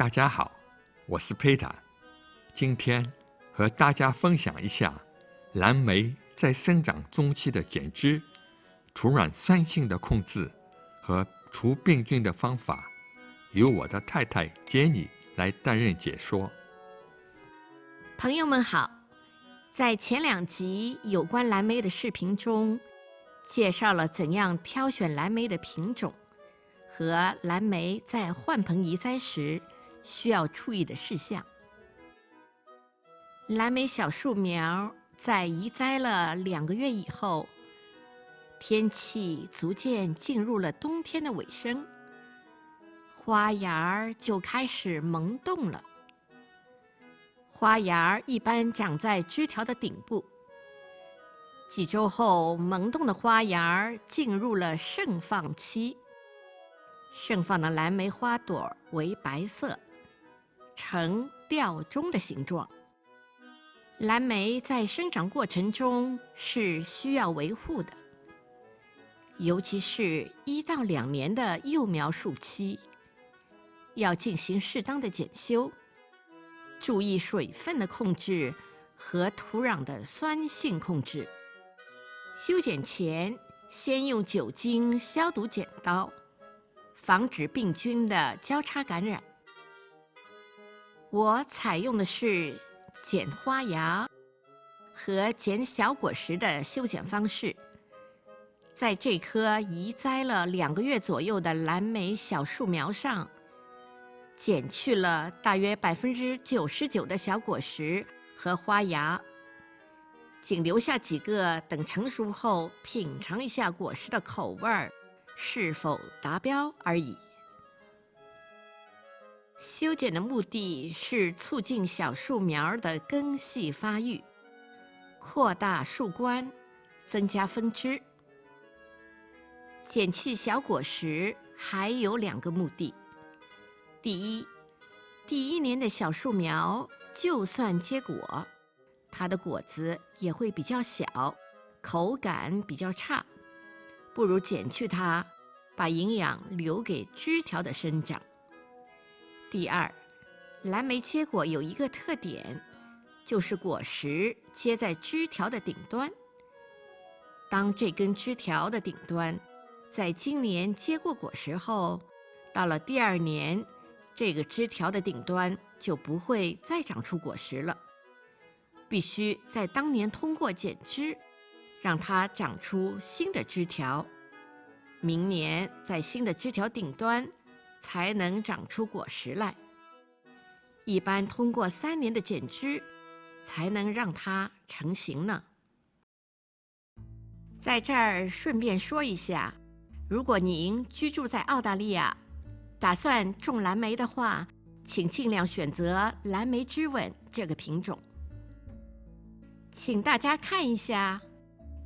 大家好，我是佩塔，今天和大家分享一下蓝莓在生长中期的减脂、土壤酸性的控制和除病菌的方法，由我的太太杰尼来担任解说。朋友们好，在前2集有关蓝莓的视频中，介绍了怎样挑选蓝莓的品种和蓝莓在换盆移栽时需要注意的事项。蓝莓小树苗在移栽了2个月以后，天气逐渐进入了冬天的尾声，花芽就开始萌动了。花芽一般长在枝条的顶部，几周后，萌动的花芽进入了盛放期。盛放的蓝莓花朵为白色，呈吊钟的形状。蓝莓在生长过程中是需要维护的，尤其是1到2年的幼苗树期，要进行适当的检修，注意水分的控制和土壤的酸性控制。修剪前，先用酒精消毒剪刀，防止病菌的交叉感染。我采用的是剪花芽和剪小果实的修剪方式。在这棵移栽了2个月左右的蓝莓小树苗上，剪去了大约99%的小果实和花芽，仅留下几个等成熟后品尝一下果实的口味儿是否达标而已。修剪的目的是促进小树苗的根系发育，扩大树冠，增加分枝。剪去小果实还有2个目的。第一年的小树苗就算结果，它的果子也会比较小，口感比较差，不如剪去它，把营养留给枝条的生长。第二，蓝莓结果有一个特点，就是果实结在枝条的顶端。当这根枝条的顶端在今年结过果实后，到了第2年，这个枝条的顶端就不会再长出果实了，必须在当年通过剪枝，让它长出新的枝条，明年在新的枝条顶端才能长出果实来。一般通过3年的剪枝，才能让它成型呢。在这儿顺便说一下，如果您居住在澳大利亚，打算种蓝莓的话，请尽量选择蓝莓之吻这个品种。请大家看一下，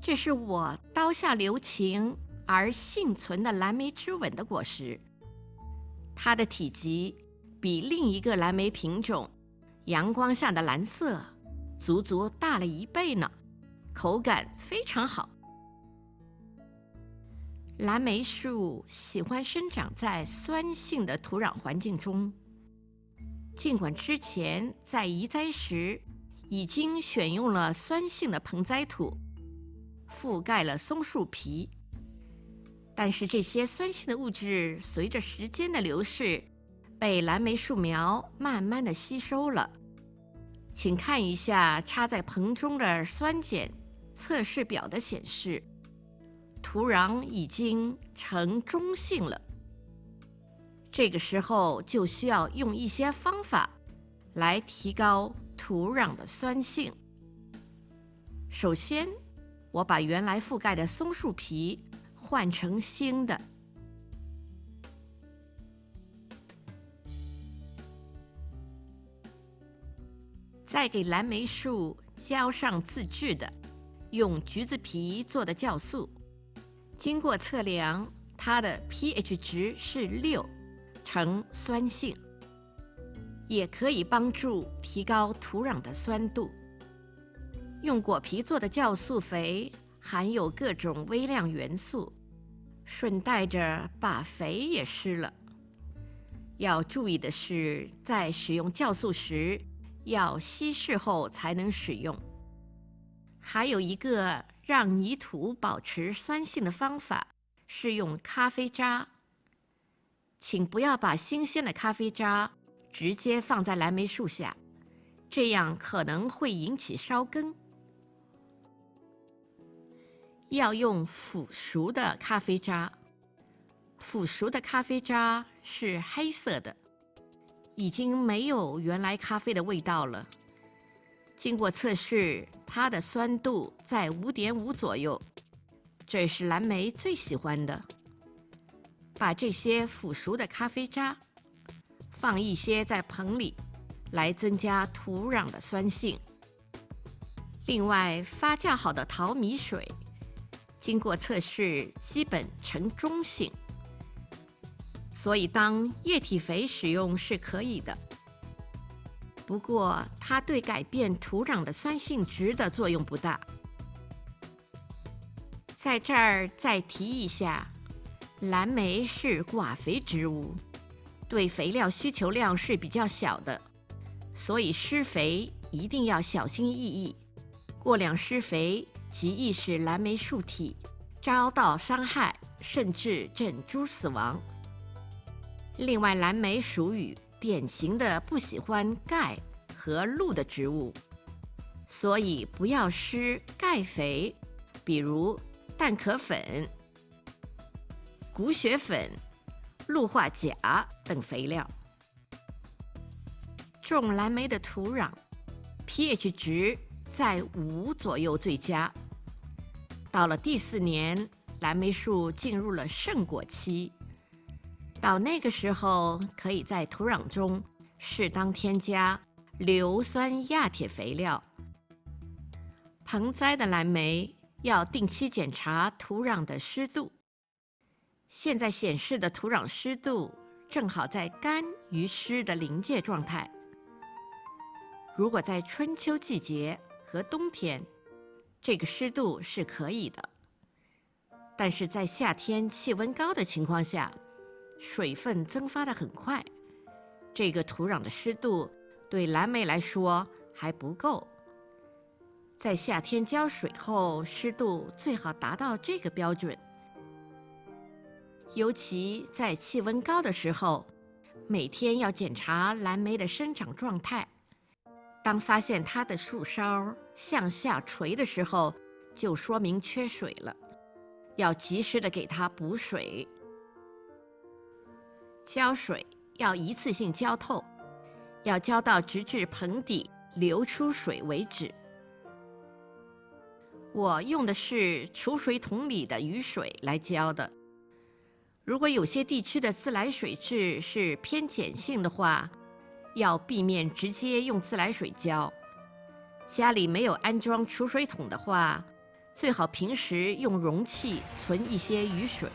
这是我刀下留情而幸存的蓝莓之吻的果实，它的体积比另一个蓝莓品种阳光下的蓝色足足大了1倍呢，口感非常好。蓝莓树喜欢生长在酸性的土壤环境中，尽管之前在移栽时已经选用了酸性的盆栽土，覆盖了松树皮，但是这些酸性的物质随着时间的流逝，被蓝莓树苗慢慢的吸收了。请看一下插在盆中的酸碱测试表的显示，土壤已经呈中性了。这个时候就需要用一些方法来提高土壤的酸性。首先，我把原来覆盖的松树皮换成新的。再给蓝莓树浇上自制的用橘子皮做的酵素，经过测量，它的 pH 值是6，呈酸性，也可以帮助提高土壤的酸度。用果皮做的酵素肥含有各种微量元素，顺带着把肥也施了。要注意的是，在使用酵素时，要稀释后才能使用。还有一个让泥土保持酸性的方法是用咖啡渣。请不要把新鲜的咖啡渣直接放在蓝莓树下，这样可能会引起烧根。要用腐熟的咖啡渣，腐熟的咖啡渣是黑色的，已经没有原来咖啡的味道了。经过测试，它的酸度在5.5左右，这是蓝莓最喜欢的。把这些腐熟的咖啡渣放一些在盆里，来增加土壤的酸性。另外，发酵好的淘米水经过测试基本呈中性，所以当液体肥使用是可以的。不过，它对改变土壤的酸性值的作用不大。在这儿再提一下，蓝莓是寡肥植物，对肥料需求量是比较小的，所以施肥一定要小心翼翼。过量施肥极易使蓝莓树体遭到伤害，甚至整株死亡。另外，蓝莓属于典型的不喜欢钙和露的植物，所以不要施钙肥，比如蛋壳粉、骨血粉、氯化钾等肥料。种蓝莓的土壤 pH 值在5左右最佳。到了第4年，蓝莓树进入了盛果期，到那个时候，可以在土壤中适当添加硫酸亚铁肥料。盆栽的蓝莓要定期检查土壤的湿度。现在显示的土壤湿度正好在干与湿的临界状态。如果在春秋季节和冬天，这个湿度是可以的，但是在夏天气温高的情况下，水分蒸发得很快，这个土壤的湿度对蓝莓来说还不够。在夏天浇水后，湿度最好达到这个标准。尤其在气温高的时候，每天要检查蓝莓的生长状态。当发现它的树梢向下垂的时候，就说明缺水了，要及时的给它补水。浇水要一次性浇透，要浇到直至盆底流出水为止。我用的是储水桶里的雨水来浇的。如果有些地区的自来水质是偏碱性的话，要避免直接用自来水浇。家里没有安装储水桶的话，最好平时用容器存一些雨水。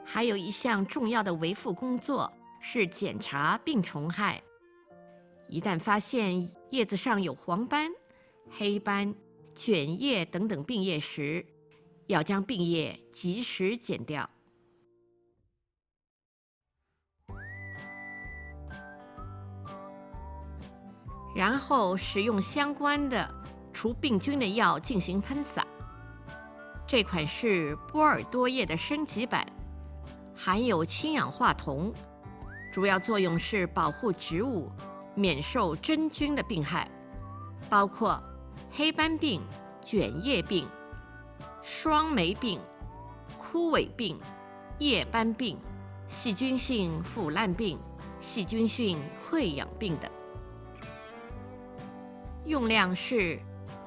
还有一项重要的维护工作是检查病虫害。一旦发现叶子上有黄斑、黑斑、卷叶等等病叶时，要将病叶及时剪掉。然后使用相关的除病菌的药进行喷洒。这款是波尔多叶的升级版，含有氢氧化铜，主要作用是保护植物免受真菌的病害，包括黑斑病、卷叶病、双霉病、枯萎病、叶斑病、细菌性腐烂病、细菌性溃疡病等。用量是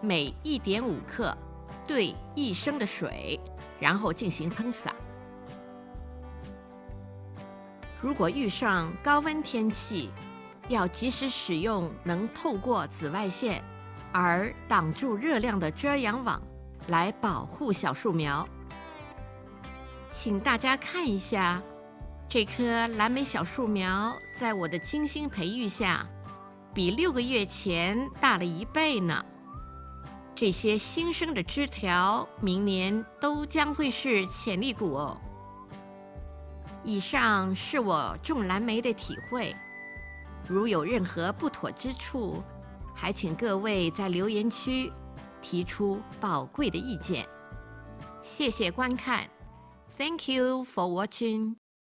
每1.5克兑1升的水，然后进行喷洒。如果遇上高温天气，要及时使用能透过紫外线而挡住热量的遮阳网，来保护小树苗。请大家看一下，这棵蓝莓小树苗在我的精心培育下，比6个月前大了1倍呢。这些新生的枝条，明年都将会是潜力股哦。以上是我种蓝莓的体会，如有任何不妥之处，还请各位在留言区提出宝贵的意见。谢谢观看，Thank you for watching.